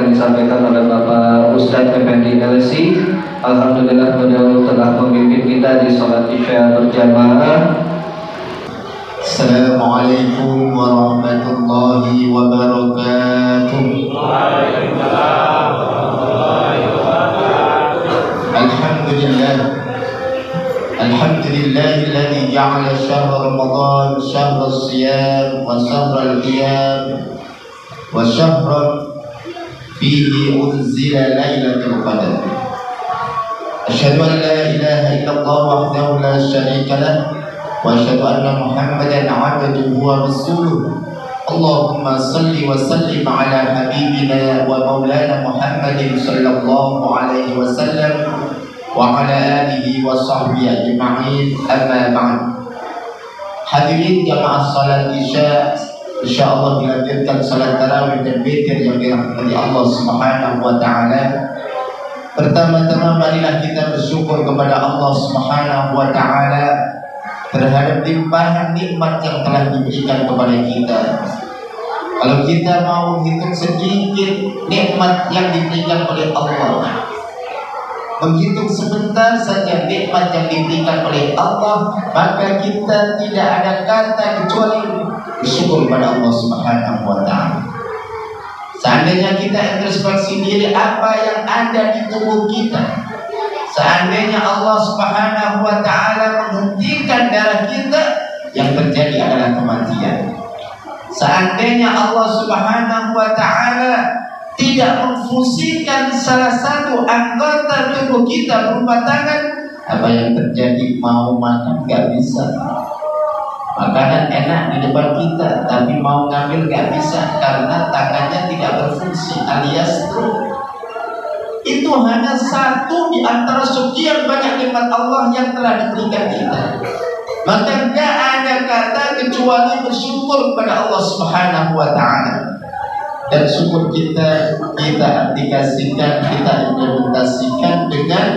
yang disampaikan oleh Bapak Ustadz Effendi LC. Alhamdulillah beliau telah memimpin kita di sholat isya berjamaah. Assalamualaikum warahmatullahi wabarakatuh. Waalaikumsalam warahmatullahi wabarakatuh. Alhamdulillahilladzi ja'ala syahr Ramadan syahr as-siyam wa syahr al-qiyam wa syahran fihi unzila lailatul qadar. Asyhadu an la ilaha illallah wahdahu la syarika lah wa asyhadu anna Muhammadan 'abduhu wa rasuluh. Allahumma salli wa sallim ala habibina wa maulana Muhammadin sallallahu alaihi wasallam wa ala alihi wa sahbihi ajma'in, amma ba'd. Hadirin jamaah salat isya, insyaallah dilanjutkan salat tarawih dan witir yang dirahmati Allah Subhanahu wa taala. Pertama-tama marilah kita bersyukur kepada Allah Subhanahu wa taala terhadap limpahan nikmat yang telah diberikan kepada kita. Kalau kita mau hitung sedikit nikmat yang diberikan oleh Allah, menghitung sebentar saja nikmat yang diberikan oleh Allah, maka kita tidak ada kata kecuali bersyukur kepada Allah Subhanahu wa taala. Seandainya kita introspeksi diri apa yang ada di tubuh kita, seandainya Allah Subhanahu wa taala menghentikan darah kita, yang terjadi adalah kematian. Seandainya Allah Subhanahu wa taala tidak memfungsikan salah satu anggota tubuh kita berupa tangan, apa yang terjadi? Mau makan gak bisa. Makanan enak di depan kita, tapi mau ngambil gak bisa karena tangannya tidak berfungsi alias stroke. Itu hanya satu di antara sekian banyak nikmat Allah yang telah diberikan kita. Maka gak ada kata kecuali bersyukur kepada Allah Subhanahu wa taala. Dan syukur kita aplikasikan, kita implementasikan dengan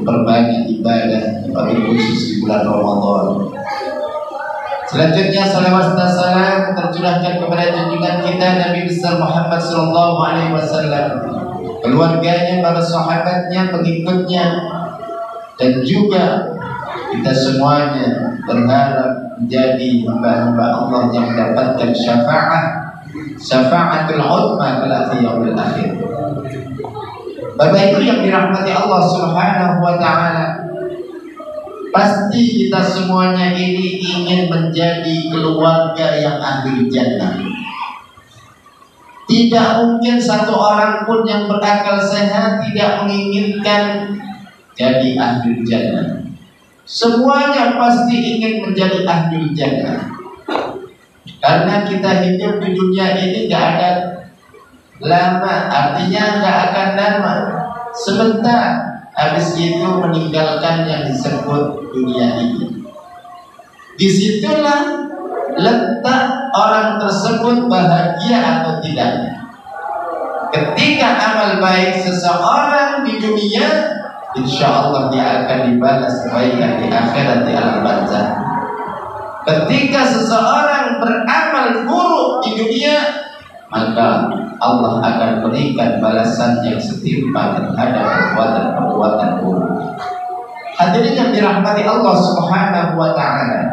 berbagai ibadah, tapi khusus di bulan Ramadan. Selanjutnya salawat dan salam tercurahkan kepada junjungan kita Nabi besar Muhammad sallallahu alaihi wasallam, keluarganya, para sahabatnya, pengikutnya, dan juga kita semuanya berharap menjadi hamba-hamba Allah yang mendapatkan syafa'atul uzma kelak di yaumil akhir. Bapak Ibu yang dirahmati Allah Subhanahu wa taala, pasti kita semuanya ini ingin menjadi keluarga yang ahli jannah. Tidak mungkin satu orang pun yang berakal sehat tidak menginginkan jadi ahli jannah. Semuanya pasti ingin menjadi ahli jannah. Karena kita hidup di dunia ini gak ada lama, artinya gak akan lama. Sebentar, habis itu meninggalkan yang disebut dunia ini. Disitulah letak orang tersebut bahagia atau tidak. Ketika amal baik seseorang di dunia, insya Allah dia akan dibalas kebaikan di akhirat di alam barzakh. Ketika seseorang beramal buruk di dunia, maka Allah akan berikan balasan yang setimpal terhadap perbuatan buruk. Hadirin yang dirahmati Allah Subhanahu wa taala,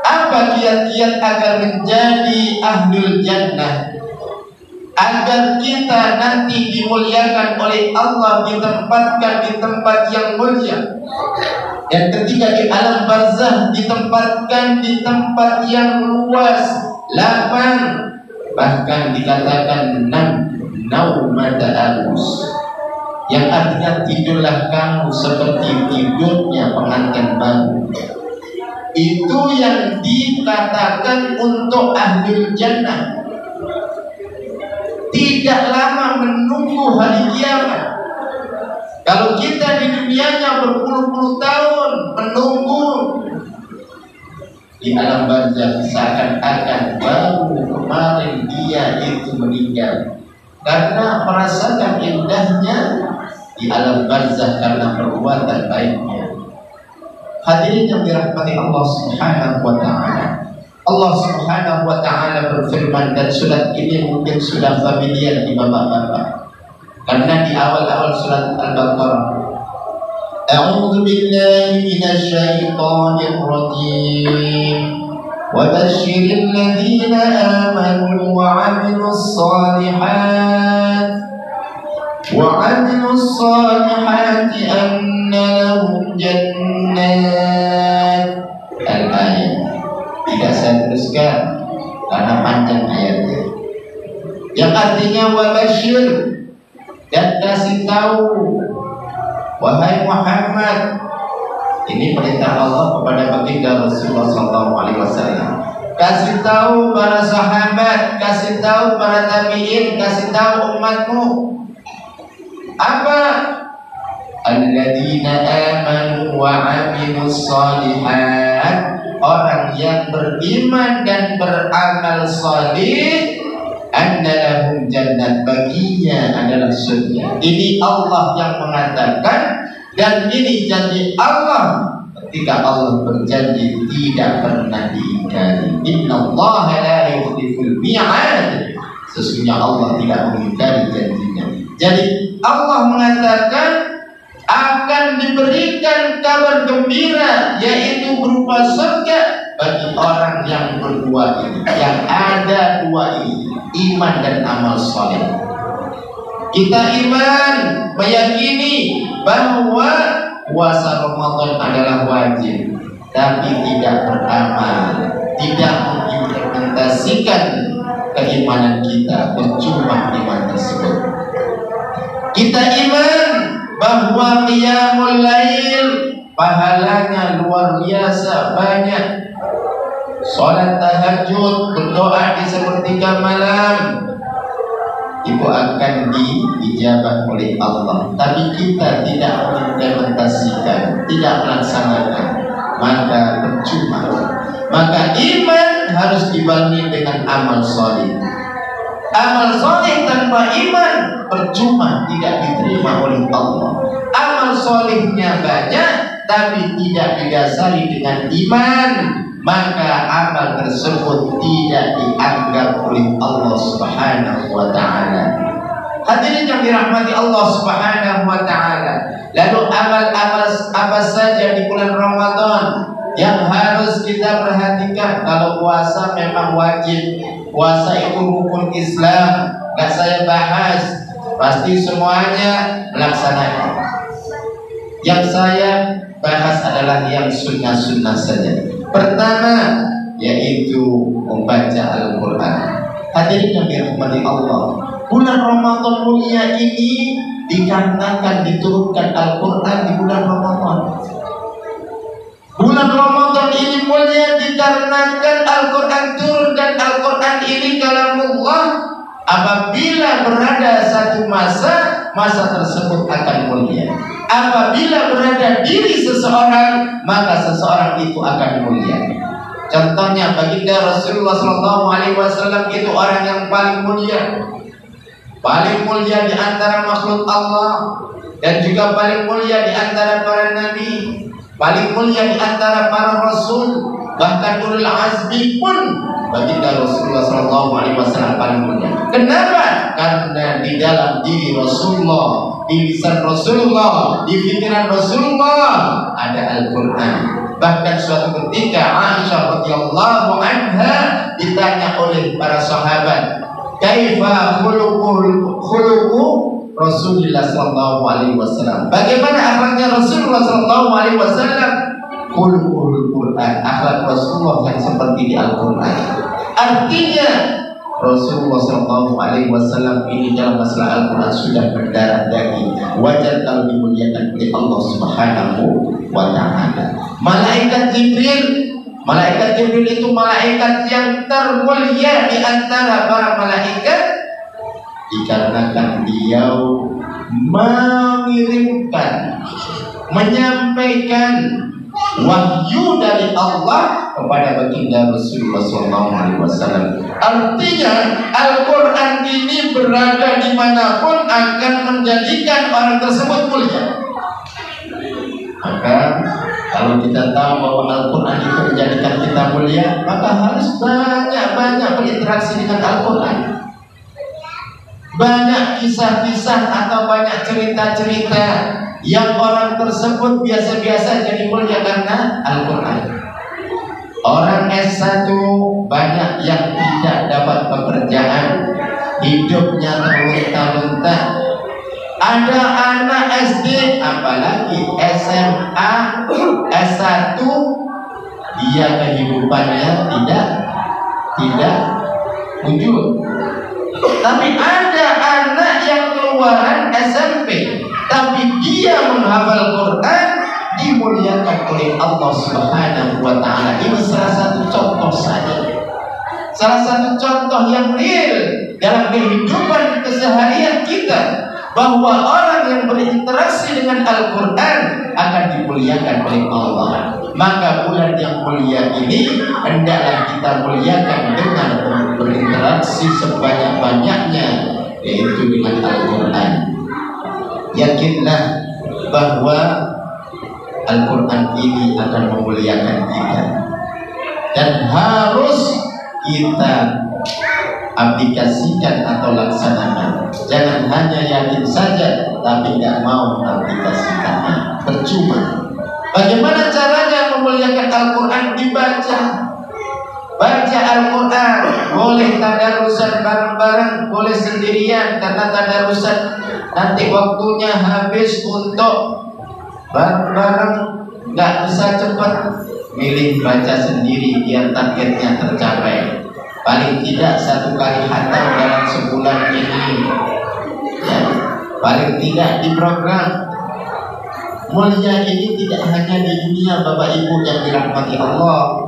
apa kiat-kiat agar menjadi ahlul jannah, agar kita nanti dimuliakan oleh Allah, ditempatkan di tempat yang mulia? Yang ketiga, di alam barzakh ditempatkan di tempat yang luas, lapang, bahkan dikatakan naumata alus, yang artinya tidurlah kamu seperti tidurnya pengantin baru. Itu yang dikatakan untuk ahlul jannah. Tidak lama menunggu hari kiamat. Kalau kita di dunianya berpuluh-puluh tahun menunggu, di alam barzakh seakan-akan baru kemarin dia itu meninggal, karena merasakan indahnya di alam barzakh karena perbuatan baiknya. Hadirin yang dirahmati Allah Subhanahu wa taala, Allah Subhanahu wa Ta'ala berfirman, dan surat ini mungkin sudah familiar di bapak-bapak, karena di awal-awal surat Al-Baqarah, A'udzu billahi minasy syaithanir rajim, wa basyiril ladzina amanu wa 'amilus salihati anna lahum jannat. Al-ayat tidak saya teruskan karena panjang ayatnya, yang artinya wabasyir, dan kasih tahu wahai Muhammad. Ini perintah Allah kepada baginda Rasulullah SAW. Kasih tahu para sahabat, kasih tahu para tabi'in, kasih tahu umatmu apa? Alladzina amanu wa 'amilus shalihat, orang yang beriman dan beramal salih, anna lahum jannat, baginya adalah surga. Ini Allah yang mengatakan, dan ini janji Allah. Ketika Allah berjanji tidak pernah diingkari. Innallaha la yukhliful mi'ad, sesungguhnya Allah tidak mengingkari janjinya. Jadi Allah mengatakan akan diberikan kabar gembira, yaitu berupa surga bagi orang yang berdua ini, yang ada dua ini, iman dan amal saleh. Kita iman, meyakini bahwa puasa Ramadan adalah wajib, tapi tidak beramal, tidak mengimplementasikan keimanan kita, percuma iman tersebut. Kita iman bahwa qiyamul lail pahalanya luar biasa banyak. Salat tahajud, berdoa di sepertiga malam, itu akan diijabah oleh Allah. Tapi kita tidak mengimplementasikan, tidak melaksanakan, maka percuma. Maka iman harus dibarengi dengan amal saleh. Amal saleh tanpa iman percuma, tidak diterima oleh Allah. Amal salehnya banyak tapi tidak didasari dengan iman, maka amal tersebut tidak dianggap oleh Allah Subhanahu wa Ta'ala. Hadirin yang dirahmati Allah Subhanahu wa Ta'ala, lalu amal-amal apa saja di bulan Ramadan yang harus kita perhatikan? Kalau puasa memang wajib, puasa itu rukun Islam, gak saya bahas, pasti semuanya melaksanakan. Yang saya bahas adalah yang sunnah-sunnah saja. Pertama, yaitu membaca Al-Quran. Hadirin yang dirahmati Allah, bulan Ramadan mulia ini dikarenakan diturunkan Al-Quran di bulan Ramadan. Bulan Ramadan ini mulia dikarenakan Al-Quran turun, dan Al-Quran ini kalamullah. Apabila berada satu masa tersebut akan mulia. Apabila berada diri seseorang, maka seseorang itu akan mulia. Contohnya baginda Rasulullah SAW itu orang yang paling mulia di antara makhluk Allah, dan juga paling mulia di antara para nabi, paling mulia di antara para rasul, bahkan ulul azmi pun baginda Rasulullah SAW paling mulia. Kenapa? Karena di dalam diri Rasulullah, di lisan Rasulullah, di pikiran Rasulullah ada Al-Quran. Bahkan suatu ketika Aisyah radhiyallahu anha ditanya oleh para sahabat, kaifa khuluqu Rasulullah sallallahu alaihi wasallam, bagaimana akhlaknya Rasulullah sallallahu alaihi wasallam? Khuluqul Quran, akhlak Rasulullah yang seperti di Al-Quran. Artinya Rasulullah sallallahu alaihi wasallam ini dalam masalah Al-Quran sudah berdarah daging. Wajar kalau dimuliakan oleh Allah Subhanahu wa Ta'ala. Malaikat Jibril itu malaikat yang termulia di antara para malaikat, dikarenakan beliau mengirimkan, menyampaikan wahyu dari Allah kepada baginda Rasulullah SAW. Artinya Al-Quran ini berada dimanapun akan menjadikan orang tersebut mulia. Maka Kalau kita tahu bahwa Al-Quran itu menjadikan kita mulia, maka harus banyak-banyak berinteraksi dengan Al-Quran. Banyak kisah-kisah atau banyak cerita-cerita yang orang tersebut biasa-biasa jadi mulia karena Al-Quran. Orang S1 banyak yang tidak dapat pekerjaan, hidupnya terlunta-lunta. Ada anak SD, apalagi SMA, S1, dia kehidupannya tidak wujud. Tapi ada anak yang keluaran SMP, tapi dia menghafal Quran, dimuliakan oleh Allah Subhanahu wa Ta'ala. Ini salah satu contoh saja, salah satu contoh yang real dalam kehidupan keseharian kita, bahwa orang yang berinteraksi dengan Al-Quran akan dimuliakan oleh Allah. Maka bulan yang mulia ini hendaklah kita muliakan dengan berinteraksi sebanyak-banyaknya, yaitu dengan Al-Quran. Yakinlah bahwa Al-Quran ini akan memuliakan kita, dan harus kita aplikasikan atau laksanakan. Jangan hanya yakin saja tapi tidak mau aplikasikannya, percuma. Bagaimana caranya memuliakan Al-Quran? Dibaca. Baca Al-Quran, boleh tadarusan bareng-bareng, boleh sendirian, karena tadarusan nanti waktunya habis. Untuk bareng-bareng nggak bisa cepat, milih baca sendiri biar targetnya tercapai. Paling tidak 1 kali khatam dalam sebulan ini, ya, paling tidak di program. Mulia ini tidak hanya di dunia, Bapak Ibu yang dirahmati Allah.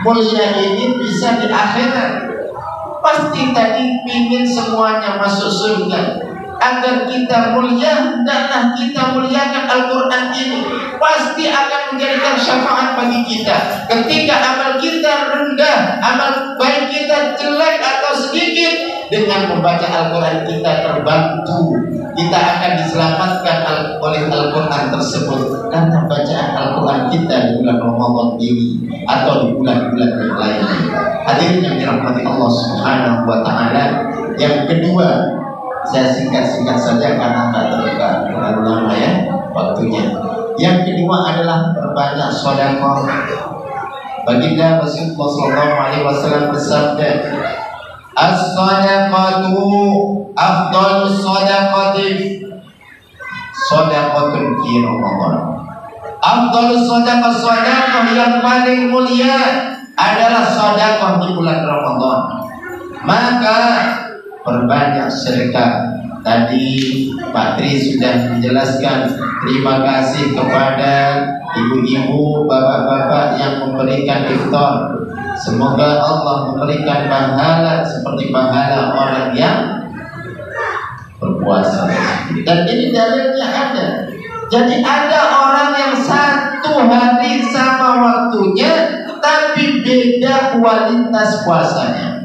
Mulia ini bisa di akhirat. Pasti tadi ingin semuanya masuk surga. Agar kita mulia, hendaklah kita muliakan Al-Quran ini. Pasti akan menjadikan syafaat bagi kita. Ketika amal kita rendah, amal baik kita jelek atau sedikit, dengan membaca Al-Quran kita terbantu. Kita akan diselamatkan oleh Al-Quran tersebut karena bacaan Al-Quran kita di bulan Ramadan ini atau di bulan-bulan yang lainnya. Hadirin yang dirahmati Allah Subhanahu wa Ta'ala. Yang kedua, saya singkat-singkat saja karena tak terlalu lama ya waktunya. Yang kedua adalah perbanyak sedekah. Baginda Rasulullah SAW bersabda, as-sadaqatu afdalus sadaqati sadaqatun fi Ramadan. Afdalus sadaqah, sedekah yang paling mulia adalah sedekah di bulan Ramadan. Maka perbanyak sedekah. Tadi Pak Tri sudah menjelaskan. Terima kasih kepada ibu-ibu, bapak-bapak yang memberikan iftar. Semoga Allah memberikan pahala seperti pahala orang yang berpuasa. Dan ini dalilnya ada. Jadi ada orang yang 1 hari sama waktunya, tapi beda kualitas puasanya.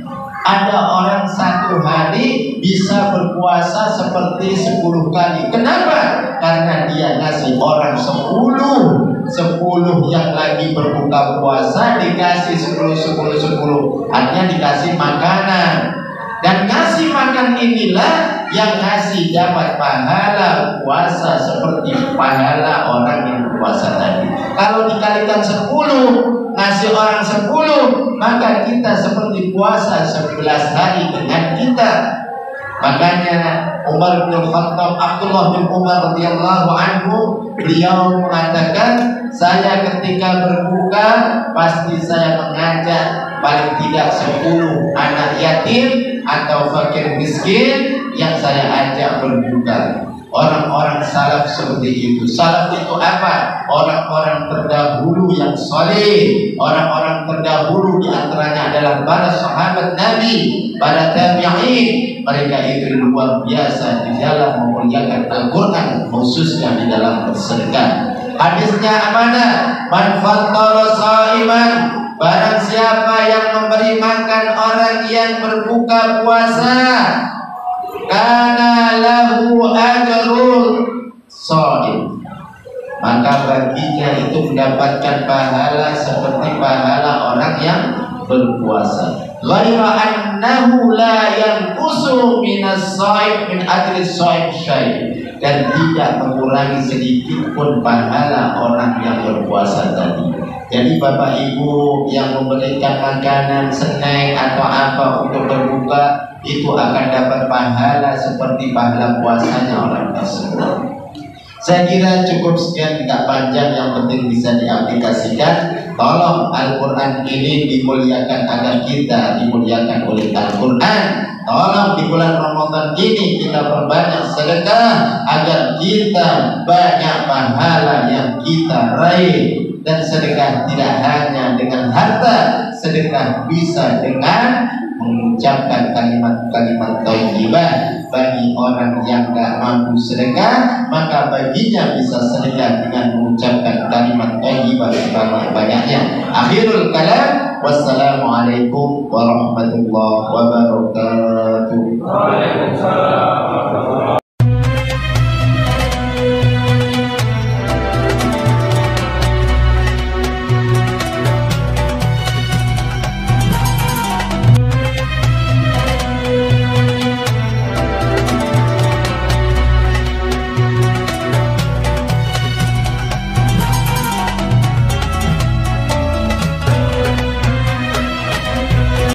Ada orang 1 hari bisa berpuasa seperti 10 kali. Kenapa? Karena dia ngasih orang 10 yang lagi berbuka puasa, dikasih 10. Artinya dikasih makanan. Dan ngasih makan inilah yang ngasih dapat pahala puasa seperti pahala orang yang berpuasa tadi. Kalau dikalikan 10, ngasih orang 10, maka kita seperti puasa 11 hari dengan kita. Makanya Umar bin Khattab, Abdullah bin Umar radhiyallahu anhu, beliau mengatakan, saya ketika berbuka pasti saya mengajak paling tidak 10 anak yatim atau fakir miskin yang saya ajak berbuka. Orang-orang salaf seperti itu. Salaf itu apa? Orang-orang terdahulu yang soleh. Orang-orang terdahulu di antaranya adalah para sahabat Nabi, para tabi'in. Mereka itu luar biasa di dalam memuliakan Al-Quran, khususnya di dalam bersedekah. Hadisnya mana? Man fattara shaiman, barang siapa yang memberi makan orang yang berbuka puasa, kana lahu ajrul shaim, maka maka baginya itu mendapatkan pahala seperti pahala orang yang berpuasa. Ghaira annahu la yanqusu minas shaim min ajri shaim syai', dan tidak mengurangi sedikit pun pahala orang yang berpuasa tadi. Jadi Bapak Ibu yang memberikan makanan, snack atau apa untuk berbuka, itu akan dapat pahala seperti pahala puasanya orang tersebut. Saya kira cukup sekian, tidak panjang, yang penting bisa diaplikasikan. Tolong Al-Quran ini dimuliakan agar kita dimuliakan oleh Al-Quran. Tolong di bulan Ramadan ini kita perbanyak sedekah agar kita banyak pahala yang kita raih. Dan sedekah tidak hanya dengan harta, sedekah bisa dengan mengucapkan kalimat-kalimat thayyibah. Bagi orang yang tidak mampu sedekah, maka baginya bisa sedekah dengan mengucapkan kalimat thayyibah sebanyak-banyaknya. Akhirul kalam, wassalamualaikum warahmatullahi wabarakatuh.